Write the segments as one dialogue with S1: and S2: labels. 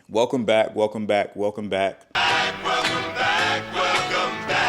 S1: Welcome back, welcome back, welcome back.
S2: Welcome back, welcome back.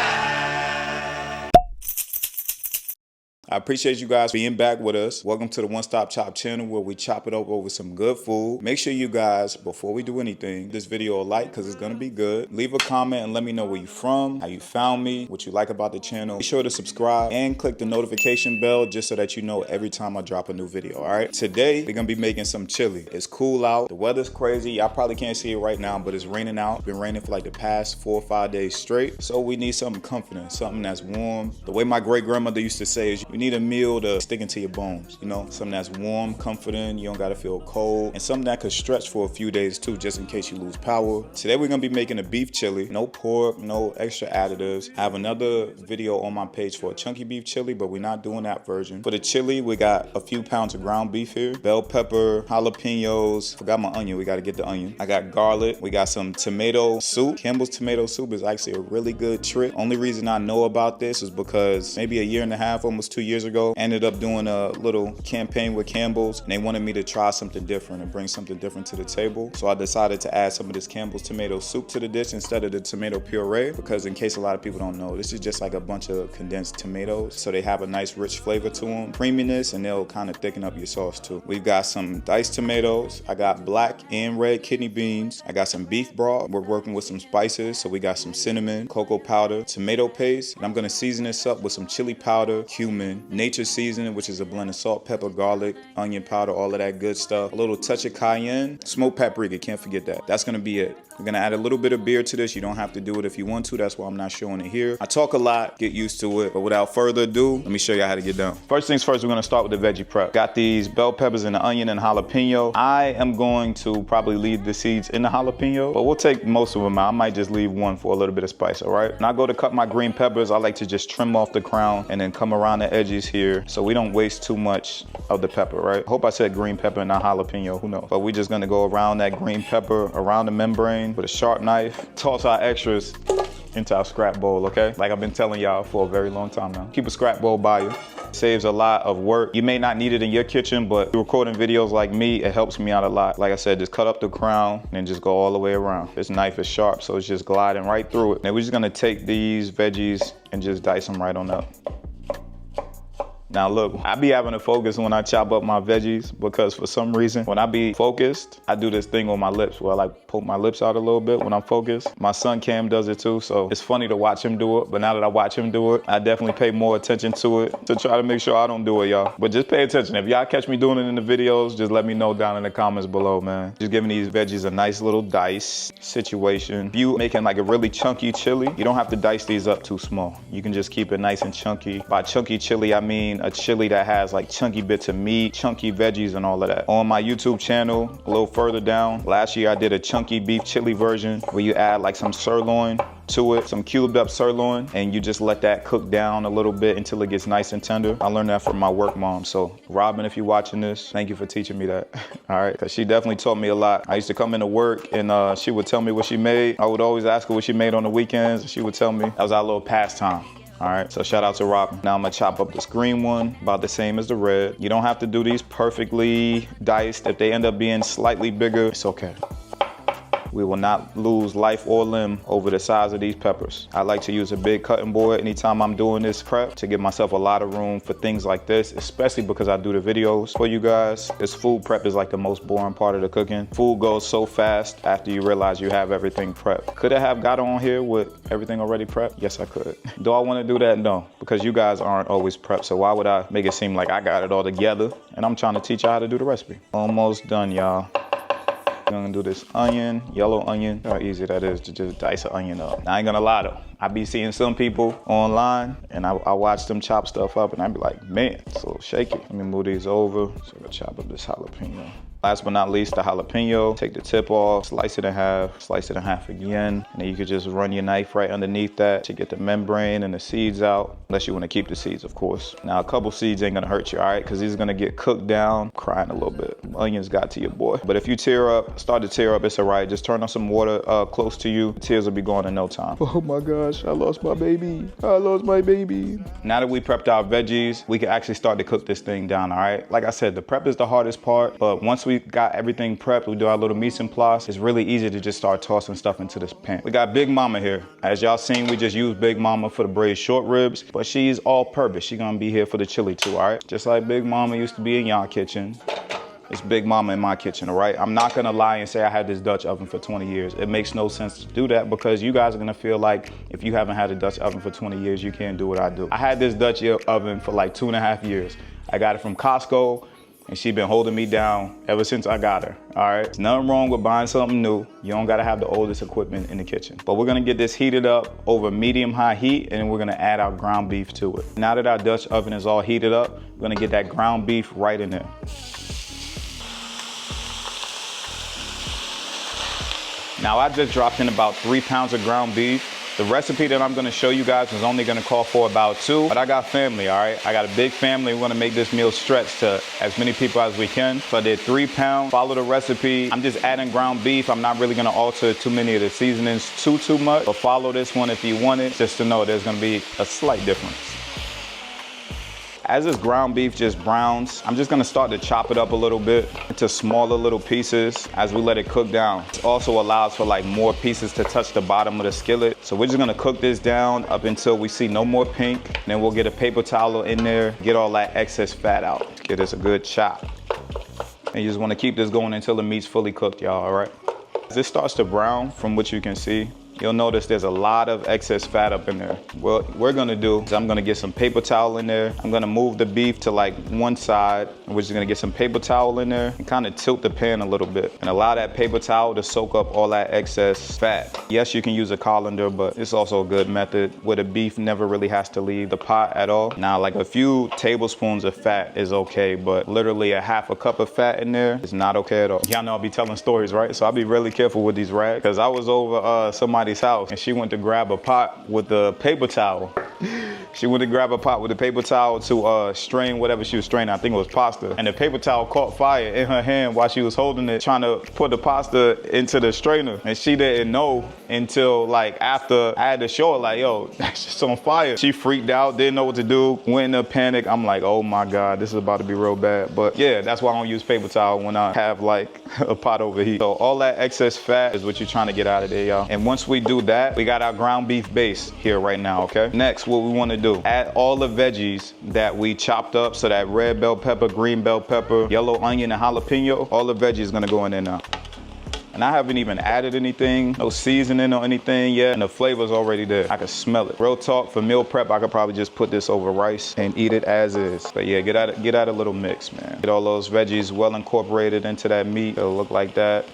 S1: I appreciate you guys being back with us. Welcome to the One Stop Chop channel where we chop it up over some good food. Make sure you guys, before we do anything, this video a like because it's going to be good. Leave a comment and let me know where you're from, how you found me, what you like about the channel. Be sure to subscribe and click the notification bell just so that you know every time I drop a new video, all right? Today, we're going to be making some chili. It's cool out. The weather's crazy. Y'all probably can't see it right now, but it's raining out. It's been raining for like the past 4 or 5 days straight. So we need something comforting, something that's warm. The way my great grandmother used to say is you need a meal to stick into your bones, you know, something that's warm, comforting, you don't gotta feel cold, and something that could stretch for a few days too, just in case you lose power. Today we're gonna be making a beef chili, no pork, no extra additives. I have another video on my page for a chunky beef chili, but we're not doing that version. For the chili, we got a few pounds of ground beef here, bell pepper, jalapenos, forgot my onion, we gotta get the onion. I got garlic, we got some tomato soup. Campbell's tomato soup is actually a really good trick. Only reason I know about this is because maybe a year and a half, almost 2 years ago, ended up doing a little campaign with Campbell's, and they wanted me to try something different and bring something different to the table. So I decided to add some of this Campbell's tomato soup to the dish instead of the tomato puree, because in case a lot of people don't know, this is just like a bunch of condensed tomatoes. So they have a nice rich flavor to them, creaminess, and they'll kind of thicken up your sauce too. We've got some diced tomatoes. I got black and red kidney beans. I got some beef broth. We're working with some spices. So we got some cinnamon, cocoa powder, tomato paste, and I'm gonna season this up with some chili powder, cumin, nature seasoning, which is a blend of salt, pepper, garlic, onion powder, all of that good stuff. A little touch of cayenne, smoked paprika, can't forget that. That's gonna be it. We're gonna add a little bit of beer to this. You don't have to do it if you want to. That's why I'm not showing it here. I talk a lot, get used to it. But without further ado, let me show you how to get down. First things first, we're gonna start with the veggie prep. Got these bell peppers and the onion and jalapeno. I am going to probably leave the seeds in the jalapeno, but we'll take most of them out. I might just leave one for a little bit of spice, all right? When I go to cut my green peppers, I like to just trim off the crown and then come around the edges here so we don't waste too much of the pepper, right? I hope I said green pepper and not jalapeno, who knows? But we're just gonna go around that green pepper, around the membrane with a sharp knife. Toss our extras into our scrap bowl, okay? Like I've been telling y'all for a very long time now. Keep a scrap bowl by you. Saves a lot of work. You may not need it in your kitchen, but recording videos like me, it helps me out a lot. Like I said, just cut up the crown and just go all the way around. This knife is sharp, so it's just gliding right through it. Now we're just gonna take these veggies and just dice them right on up. Now look, I be having to focus when I chop up my veggies because for some reason, when I be focused, I do this thing on my lips where I like poke my lips out a little bit when I'm focused. My son Cam does it too, so it's funny to watch him do it, but now that I watch him do it, I definitely pay more attention to it to try to make sure I don't do it, y'all. But just pay attention. If y'all catch me doing it in the videos, just let me know down in the comments below, man. Just giving these veggies a nice little dice situation. If you making like a really chunky chili, you don't have to dice these up too small. You can just keep it nice and chunky. By chunky chili, I mean a chili that has like chunky bits of meat, chunky veggies and all of that. On my YouTube channel, a little further down, last year I did a chunky beef chili version where you add like some sirloin to it, some cubed up sirloin, and you just let that cook down a little bit until it gets nice and tender. I learned that from my work mom. So Robin, if you're watching this, thank you for teaching me that. All right, because she definitely taught me a lot. I used to come into work and she would tell me what she made. I would always ask her what she made on the weekends. She would tell me. That was our little pastime. All right, so shout out to Robin. Now I'm gonna chop up this green one, about the same as the red. You don't have to do these perfectly diced. If they end up being slightly bigger, it's okay. We will not lose life or limb over the size of these peppers. I like to use a big cutting board anytime I'm doing this prep to give myself a lot of room for things like this, especially because I do the videos for you guys. This food prep is like the most boring part of the cooking. Food goes so fast after you realize you have everything prepped. Could I have got on here with everything already prepped? Yes, I could. Do I want to do that? No, because you guys aren't always prepped. So why would I make it seem like I got it all together and I'm trying to teach you how to do the recipe? Almost done, y'all. I'm gonna do this onion, yellow onion. How easy that is to just dice an onion up. Now, I ain't gonna lie though. I be seeing some people online and I watch them chop stuff up and I be like, man, it's a little shaky. Let me move these over. So I'm gonna chop up this jalapeno. Last but not least, the jalapeno. Take the tip off, slice it in half again. And then you could just run your knife right underneath that to get the membrane and the seeds out. Unless you wanna keep the seeds, of course. Now, a couple seeds ain't gonna hurt you, all right? Because these are gonna get cooked down. Crying a little bit. Onions got to your boy. But if you start to tear up, it's all right. Just turn on some water close to you. The tears will be gone in no time. Oh my gosh, I lost my baby. I lost my baby. Now that we prepped our veggies, we can actually start to cook this thing down, all right? Like I said, the prep is the hardest part, but once we got everything prepped, we do our little mise en place, it's really easy to just start tossing stuff into this pan. We got Big Mama here. As y'all seen, we just used Big Mama for the braised short ribs, but she's all purpose. She's gonna be here for the chili too, all right? Just like Big Mama used to be in y'all kitchen, it's Big Mama in my kitchen, all right? I'm not gonna lie and say I had this Dutch oven for 20 years. It makes no sense to do that because you guys are gonna feel like if you haven't had a Dutch oven for 20 years, you can't do what I do. I had this Dutch oven for like 2.5 years. I got it from Costco and she been holding me down ever since I got her, all right? There's nothing wrong with buying something new. You don't gotta have the oldest equipment in the kitchen. But we're gonna get this heated up over medium-high heat and then we're gonna add our ground beef to it. Now that our Dutch oven is all heated up, we're gonna get that ground beef right in there. Now I just dropped in about 3 pounds of ground beef. The recipe that I'm gonna show you guys is only gonna call for about 2, but I got family, all right? I got a big family. We wanna make this meal stretch to as many people as we can. So I did 3 pounds, follow the recipe. I'm just adding ground beef. I'm not really gonna alter too many of the seasonings too much, but follow this one if you want it, just to know there's gonna be a slight difference. As this ground beef just browns, I'm just gonna start to chop it up a little bit into smaller little pieces as we let it cook down. It also allows for like more pieces to touch the bottom of the skillet. So we're just gonna cook this down up until we see no more pink. And then we'll get a paper towel in there, get all that excess fat out. Get this a good chop. And you just wanna keep this going until the meat's fully cooked, y'all, all right? As this starts to brown, from what you can see, you'll notice there's a lot of excess fat up in there. What we're gonna do is I'm gonna get some paper towel in there. I'm gonna move the beef to like one side. We're just gonna get some paper towel in there and kind of tilt the pan a little bit and allow that paper towel to soak up all that excess fat. Yes, you can use a colander, but it's also a good method where the beef never really has to leave the pot at all. Now, like a few tablespoons of fat is okay, but literally a half a cup of fat in there is not okay at all. Y'all know I'll be telling stories, right? So I'll be really careful with these rags because I was over somebody's house and she went to grab a pot with the paper towel. She went to grab a pot with a paper towel to strain whatever she was straining. I think it was pasta. And the paper towel caught fire in her hand while she was holding it, trying to put the pasta into the strainer. And she didn't know until like after I had to show her like, yo, that's just on fire. She freaked out, didn't know what to do, went in a panic. I'm like, oh my God, this is about to be real bad. But yeah, that's why I don't use paper towel when I have like a pot overheat. So all that excess fat is what you're trying to get out of there, y'all. And once we do that, we got our ground beef base here right now, okay? Next, what we want to do, add all the veggies that we chopped up. So that red bell pepper, green bell pepper, yellow onion, and jalapeno, all the veggies is gonna go in there now. And I haven't even added anything, no seasoning or anything yet, and the flavor's already there. I can smell it. Real talk, for meal prep, I could probably just put this over rice and eat it as is. But yeah, get out a little mix, man. Get all those veggies well incorporated into that meat. It'll look like that.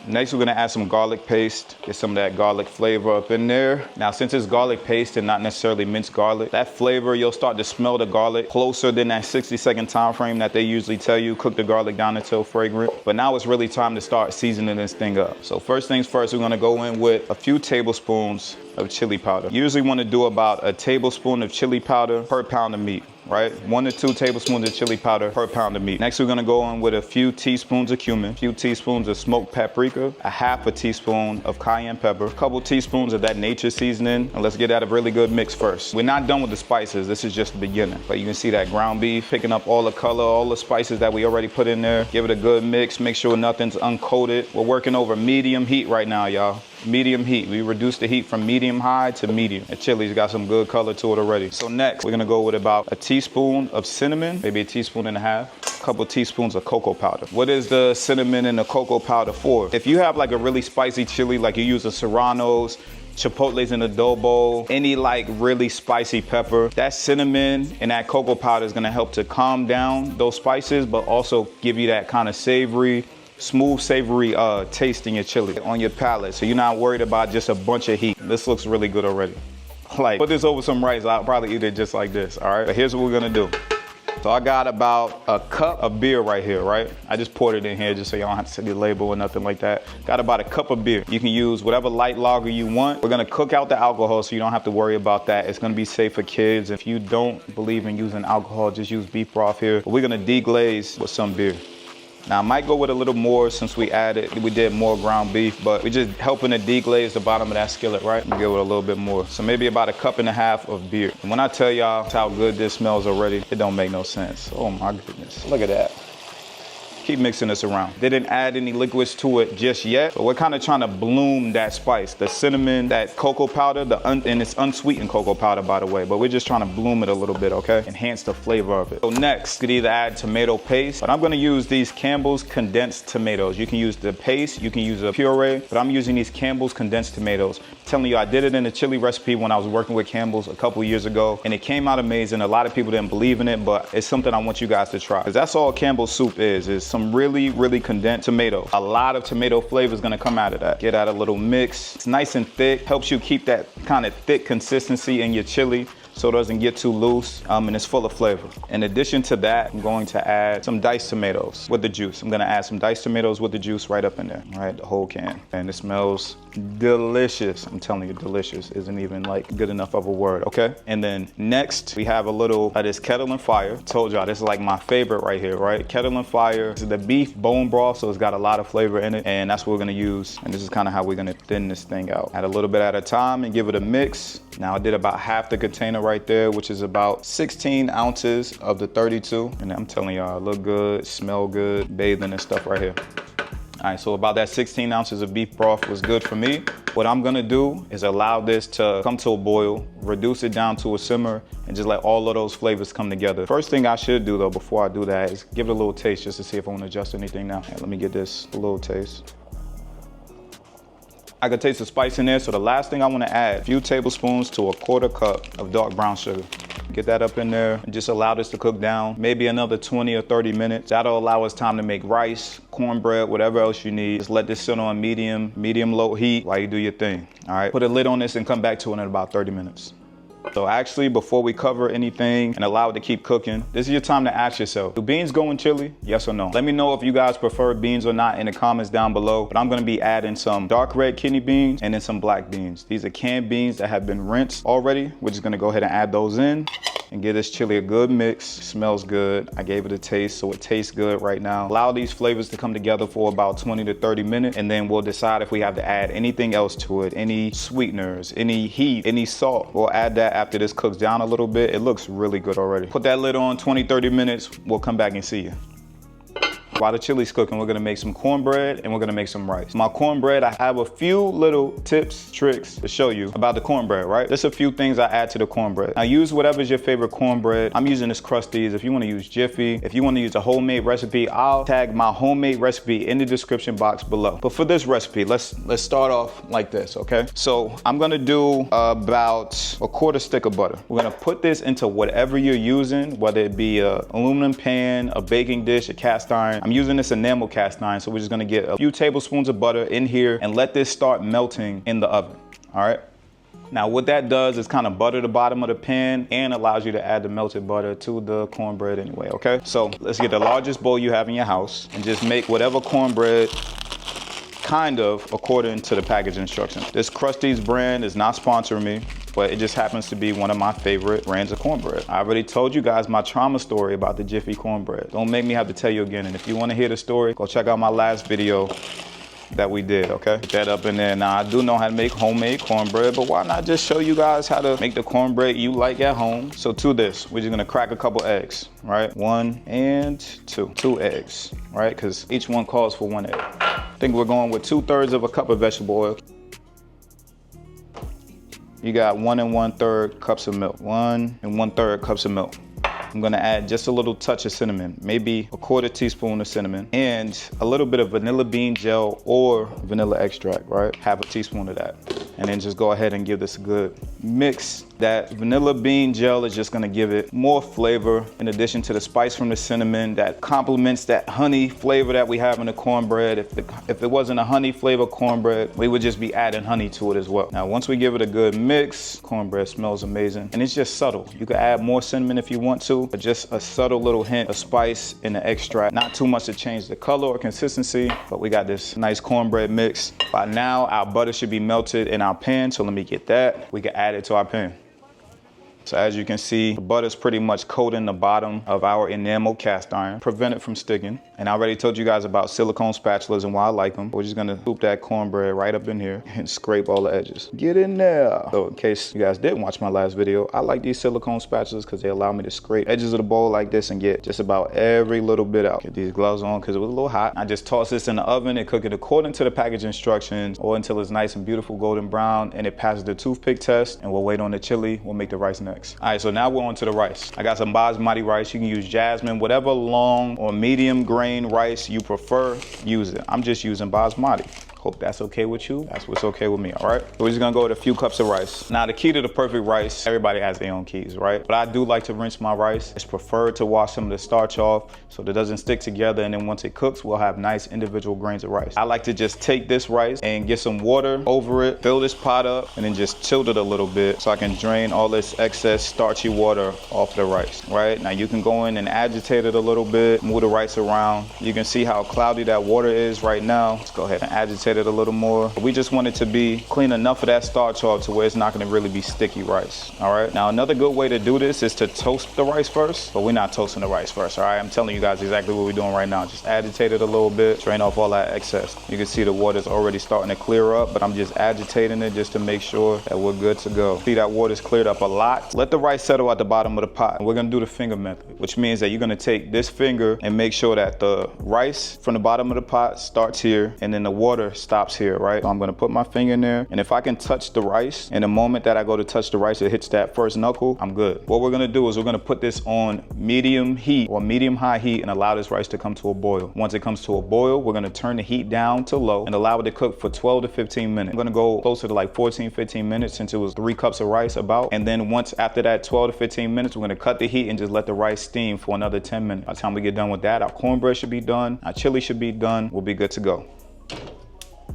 S1: Next, we're gonna add some garlic paste, get some of that garlic flavor up in there. Now, since it's garlic paste and not necessarily minced garlic, that flavor, you'll start to smell the garlic closer than that 60-second time frame that they usually tell you, cook the garlic down until fragrant. But now it's really time to start seasoning this thing up. So first things first, we're gonna go in with a few tablespoons of chili powder. You usually wanna do about a tablespoon of chili powder per pound of meat, right? 1 to 2 tablespoons of chili powder per pound of meat. Next, we're gonna go in with a few teaspoons of cumin, a few teaspoons of smoked paprika, a half a teaspoon of cayenne pepper, a couple teaspoons of that nature seasoning, and let's get that a really good mix first. We're not done with the spices, this is just the beginning. But you can see that ground beef picking up all the color, all the spices that we already put in there. Give it a good mix, make sure nothing's uncoated. We're working over medium heat right now, y'all. Medium heat. We reduced the heat from medium high to medium. The chili's got some good color to it already. So next, we're gonna go with about a teaspoon of cinnamon, maybe a teaspoon and a half, a couple teaspoons of cocoa powder. What is the cinnamon and the cocoa powder for? If you have like a really spicy chili, like you use the serranos, chipotles in adobo, any like really spicy pepper, that cinnamon and that cocoa powder is gonna help to calm down those spices, but also give you that kind of savory, smooth, savory taste in your chili on your palate. So you're not worried about just a bunch of heat. This looks really good already. Like, put this over some rice, I'll probably eat it just like this, all right? But here's what we're gonna do. So I got about a cup of beer right here, right? I just poured it in here just so you don't have to see the label or nothing like that. Got about a cup of beer. You can use whatever light lager you want. We're gonna cook out the alcohol so you don't have to worry about that. It's gonna be safe for kids. If you don't believe in using alcohol, just use beef broth here. But we're gonna deglaze with some beer. Now I might go with a little more since we did more ground beef, but we're just helping to deglaze the bottom of that skillet, right? Give it a little bit more. So maybe about a cup and a half of beer. And when I tell y'all how good this smells already, it don't make no sense. Oh my goodness, look at that. keep mixing this around. Didn't add any liquids to it just yet, but we're kind of trying to bloom that spice, the cinnamon, that cocoa powder, and it's unsweetened cocoa powder, by the way, but we're just trying to bloom it a little bit, okay? Enhance the flavor of it. So next, you could either add tomato paste, but I'm gonna use these Campbell's condensed tomatoes. You can use the paste, you can use a puree, but I'm using these Campbell's condensed tomatoes. I'm telling you, I did it in a chili recipe when I was working with Campbell's a couple years ago, and it came out amazing. A lot of people didn't believe in it, but it's something I want you guys to try, because that's all Campbell's soup is some really condensed tomatoes. A lot of tomato flavor is gonna come out of that. Get out a little mix. It's nice and thick, helps you keep that kind of thick consistency in your chili so it doesn't get too loose, and it's full of flavor. In addition to that, I'm going to add some diced tomatoes with the juice. I'm gonna add some diced tomatoes with the juice right up in there, all right, the whole can. And it smells delicious. I'm telling you, delicious isn't even like good enough of a word, okay? And then next, we have a little of this kettle and fire. Told y'all, this is like my favorite right here, right? Kettle and fire. This is the beef bone broth, so it's got a lot of flavor in it, and that's what we're gonna use. And this is kind of how we're gonna thin this thing out. Add a little bit at a time and give it a mix. Now I did about half the container right there, which is about 16 ounces of the 32. And I'm telling y'all, it look good, smell good, bathing and stuff right here. All right, so about that 16 ounces of beef broth was good for me. What I'm gonna do is allow this to come to a boil, reduce it down to a simmer, and just let all of those flavors come together. First thing I should do though, before I do that, is give it a little taste just to see if I wanna adjust anything now. Let me get this a little taste. I could taste the spice in there, so the last thing I wanna add, a few tablespoons to a quarter cup of dark brown sugar. Get that up in there and just allow this to cook down, maybe another 20 or 30 minutes. That'll allow us time to make rice, cornbread, whatever else you need. Just let this sit on medium low heat while you do your thing, all right? Put a lid on this and come back to it in about 30 minutes. So actually, before we cover anything and allow it to keep cooking, this is your time to ask yourself, do beans go in chili? Yes or no? Let me know if you guys prefer beans or not in the comments down below. But I'm gonna be adding some dark red kidney beans and then some black beans. These are canned beans that have been rinsed already. We're just gonna go ahead and add those in and give this chili a good mix. Smells good. I gave it a taste, so it tastes good right now. Allow these flavors to come together for about 20 to 30 minutes, and then we'll decide if we have to add anything else to it, any sweeteners, any heat, any salt. We'll add that after this cooks down a little bit. It looks really good already. Put that lid on 20, 30 minutes. We'll come back and see you. While the chili's cooking, we're gonna make some cornbread and we're gonna make some rice. My cornbread, I have a few little tips, tricks to show you about the cornbread, right? There's a few things I add to the cornbread. Now use whatever's your favorite cornbread. I'm using this Krusteaz. If you wanna use Jiffy, if you wanna use a homemade recipe, I'll tag my homemade recipe in the description box below. But for this recipe, let's start off like this, okay? So I'm gonna do about a quarter stick of butter. We're gonna put this into whatever you're using, whether it be a aluminum pan, a baking dish, a cast iron. I'm using this enamel cast iron, so we're just gonna get a few tablespoons of butter in here and let this start melting in the oven, all right? Now what that does is kind of butter the bottom of the pan and allows you to add the melted butter to the cornbread anyway, okay? So let's get the largest bowl you have in your house and just make whatever cornbread kind of according to the package instructions. This Krusteaz brand is not sponsoring me, but it just happens to be one of my favorite brands of cornbread. I already told you guys my trauma story about the Jiffy cornbread. Don't make me have to tell you again. And if you want to hear the story, go check out my last video that we did, okay? Put that up in there. Now, I do know how to make homemade cornbread, but why not just show you guys how to make the cornbread you like at home? So to this, we're just gonna crack a couple eggs, right? 1 and 2. 2 eggs, right? Because each one calls for 1 egg. I think we're going with 2/3 of a cup of vegetable oil. You got 1 1/3 cups of milk. 1 1/3 cups of milk. I'm gonna add just a little touch of cinnamon, maybe a quarter teaspoon of cinnamon, and a little bit of vanilla bean gel or vanilla extract, right? Half a teaspoon of that. And then just go ahead and give this a good mix. That vanilla bean gel is just gonna give it more flavor in addition to the spice from the cinnamon that complements that honey flavor that we have in the cornbread. If it wasn't a honey flavor cornbread, we would just be adding honey to it as well. Now, once we give it a good mix, cornbread smells amazing. And it's just subtle. You can add more cinnamon if you want to, but just a subtle little hint of spice in the extract. Not too much to change the color or consistency, but we got this nice cornbread mix. By now, our butter should be melted in our pan, so let me get that. We can add it to our pan. So as you can see, the butter is pretty much coating the bottom of our enamel cast iron, prevent it from sticking. And I already told you guys about silicone spatulas and why I like them. We're just gonna scoop that cornbread right up in here and scrape all the edges. Get in there. So in case you guys didn't watch my last video, I like these silicone spatulas because they allow me to scrape edges of the bowl like this and get just about every little bit out. Get these gloves on because it was a little hot. I just toss this in the oven and cook it according to the package instructions or until it's nice and beautiful golden brown and it passes the toothpick test, and we'll wait on the chili. We'll make the rice next. All right, so now we're on to the rice. I got some basmati rice. You can use jasmine, whatever long or medium grain rice you prefer, use it. I'm just using basmati. Hope that's okay with you. That's what's okay with me, all right? So we're just gonna go with a few cups of rice. Now the key to the perfect rice, everybody has their own keys, right? But I do like to rinse my rice. It's preferred to wash some of the starch off so that it doesn't stick together, and then once it cooks, we'll have nice individual grains of rice. I like to just take this rice and get some water over it, fill this pot up, and then just tilt it a little bit so I can drain all this excess starchy water off the rice, right? Now you can go in and agitate it a little bit, move the rice around. You can see how cloudy that water is right now. Let's go ahead and agitate it a little more. We just want it to be clean enough of that starch off to where it's not going to really be sticky rice. All right, now another good way to do this is to toast the rice first, but we're not toasting the rice first. All right, I'm telling you guys exactly what we're doing right now. Just agitate it a little bit, drain off all that excess. You can see the water's already starting to clear up, but I'm just agitating it just to make sure that we're good to go. See that water's cleared up a lot. Let the rice settle at the bottom of the pot. We're going to do the finger method, which means that you're going to take this finger and make sure that the rice from the bottom of the pot starts here and then the water stops here, right? So I'm gonna put my finger in there, and if I can touch the rice, in the moment that I go to touch the rice, it hits that first knuckle, I'm good. What we're gonna do is we're gonna put this on medium heat or medium high heat and allow this rice to come to a boil. Once it comes to a boil, we're gonna turn the heat down to low and allow it to cook for 12 to 15 minutes. I'm gonna go closer to like 14, 15 minutes since it was 3 cups of rice about. And then once after that 12 to 15 minutes, we're gonna cut the heat and just let the rice steam for another 10 minutes. By the time we get done with that, our cornbread should be done, our chili should be done, we'll be good to go.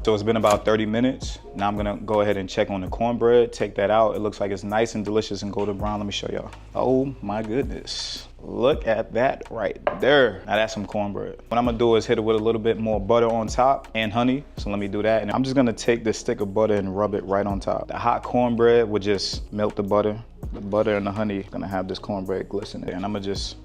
S1: So it's been about 30 minutes. Now I'm gonna go ahead and check on the cornbread, take that out. It looks like it's nice and delicious and golden brown. Let me show y'all. Oh my goodness. Look at that right there. Now that's some cornbread. What I'm gonna do is hit it with a little bit more butter on top and honey. So let me do that. And I'm just gonna take this stick of butter and rub it right on top. The hot cornbread would just melt the butter. The butter and the honey are gonna have this cornbread glistening. And I'm gonna just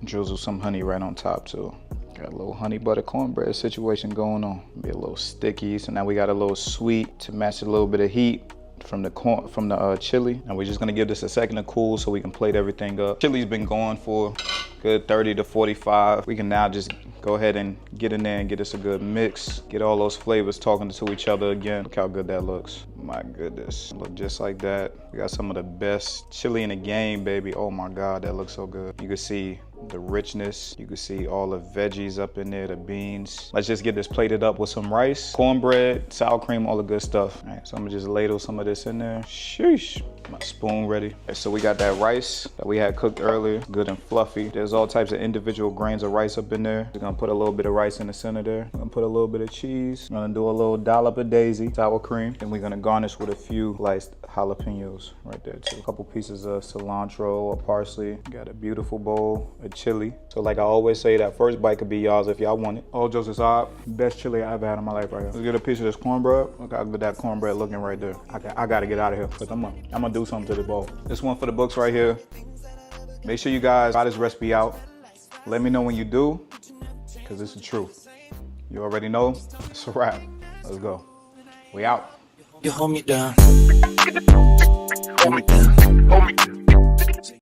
S1: drizzle some honey right on top too. Got a little honey butter cornbread situation going on. Be a little sticky, so now we got a little sweet to match a little bit of heat from the chili. And we're just gonna give this a second to cool so we can plate everything up. Chili's been going for good 30 to 45. We can now just go ahead and get in there and get us a good mix. Get all those flavors talking to each other again. Look how good that looks. My goodness, look just like that. We got some of the best chili in the game, baby. Oh my God, that looks so good. You can see the richness. You can see all the veggies up in there, the beans. Let's just get this plated up with some rice, cornbread, sour cream, all the good stuff. All right, so I'm gonna just ladle some of this in there. Sheesh. My spoon ready. Okay, so we got that rice that we had cooked earlier, good and fluffy. There's all types of individual grains of rice up in there. We're gonna put a little bit of rice in the center there. We're gonna put a little bit of cheese. We're gonna do a little dollop of daisy, sour cream. And we're gonna garnish with a few sliced jalapenos right there too. A couple pieces of cilantro or parsley. Got a beautiful bowl of chili. So like I always say, that first bite could be y'all's if y'all want it. All jokes aside, best chili I ever had in my life right here. Let's get a piece of this cornbread. Look how good that cornbread looking right there. I gotta get out of here because I'm gonna do something to the bowl. This one for the books right here. Make sure you guys try this recipe out. Let me know when you do, because it's the truth. You already know, it's a wrap. Let's go. We out.
S3: You hold me down. Hold me down. Hold me down.